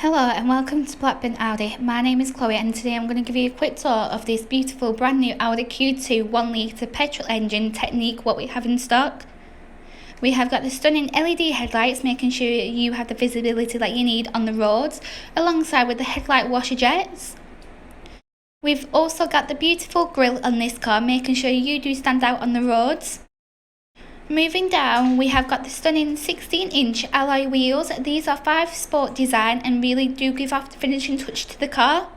Hello and welcome to Blackburn Audi. My name is Chloe and today I'm going to give you a quick tour of this beautiful brand new Audi Q2 1 litre petrol engine Technik what we have in stock. We have got the stunning LED headlights, making sure you have the visibility that you need on the roads, alongside with the headlight washer jets. We've also got the beautiful grille on this car, making sure you do stand out on the roads. Moving down, we have got the stunning 16-inch alloy wheels. These are 5-sport design and really do give off the finishing touch to the car.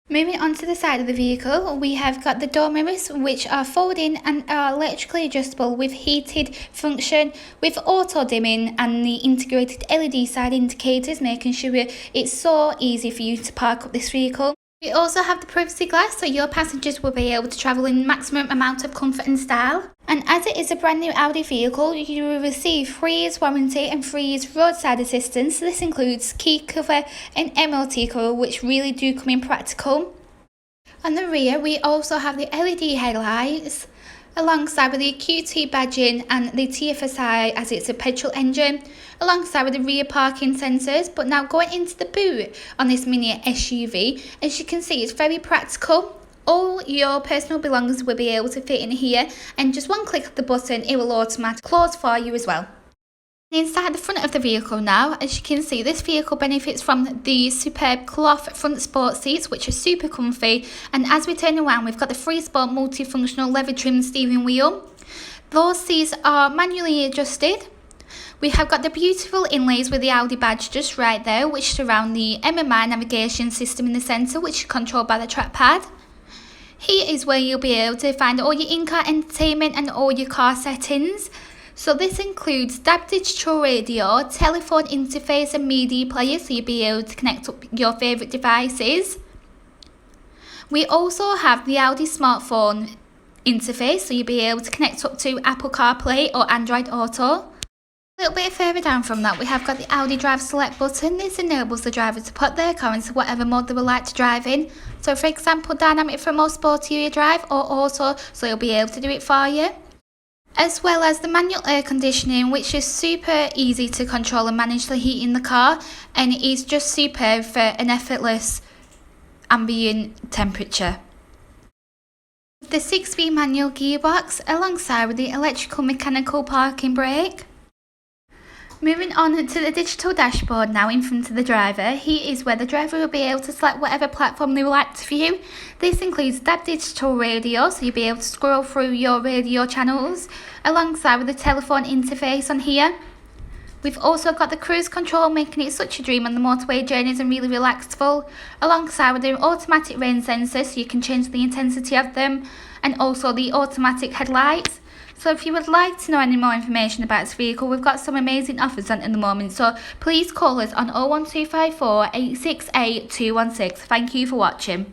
Moving on to the side of the vehicle, we have got the door mirrors, which are folding and are electrically adjustable with heated function, with auto dimming and the integrated LED side indicators, making sure it's so easy for you to park up this vehicle. We also have the privacy glass, so your passengers will be able to travel in maximum amount of comfort and style. And as it is a brand new Audi vehicle, you will receive 3 years warranty and 3 years roadside assistance. This includes key cover and MOT cover, which really do come in practical. On the rear, we also have the LED headlights, alongside with the Q2 badging and the TFSI as it's a petrol engine, alongside with the rear parking sensors. But now going into the boot on this mini SUV, as you can see, it's very practical. All your personal belongings will be able to fit in here, and just one click of the button, it will automatically close for you as well. Inside the front of the vehicle now, as you can see, this vehicle benefits from the superb cloth front sport seats, which are super comfy. And as we turn around, we've got the 3-sport multifunctional leather trimmed steering wheel. Those seats are manually adjusted. We have got the beautiful inlays with the Audi badge just right there, which surround the MMI navigation system in the centre, which is controlled by the trackpad. Here is where you'll be able to find all your in-car entertainment and all your car settings. So this includes DAB digital radio, telephone interface and media player, so you'll be able to connect up your favourite devices. We also have the Audi smartphone interface, so you'll be able to connect up to Apple CarPlay or Android Auto. A little bit further down from that, we have got the Audi Drive Select button. This enables the driver to put their car into whatever mode they would like to drive in. So for example, dynamic for a more sportier drive, or auto, so you'll be able to do it for you. As well as the manual air conditioning, which is super easy to control and manage the heat in the car, and it is just superb for an effortless ambient temperature. The 6-speed manual gearbox, alongside with the electrical mechanical parking brake. Moving on to the digital dashboard now in front of the driver, here is where the driver will be able to select whatever platform they would like to view. This includes DAB digital radio, so you'll be able to scroll through your radio channels, alongside with the telephone interface on here. We've also got the cruise control, making it such a dream on the motorway journeys and really relaxable, alongside with the automatic rain sensors, so you can change the intensity of them, and also the automatic headlights. So if you would like to know any more information about this vehicle, we've got some amazing offers on at the moment. So please call us on 01254 868 216. Thank you for watching.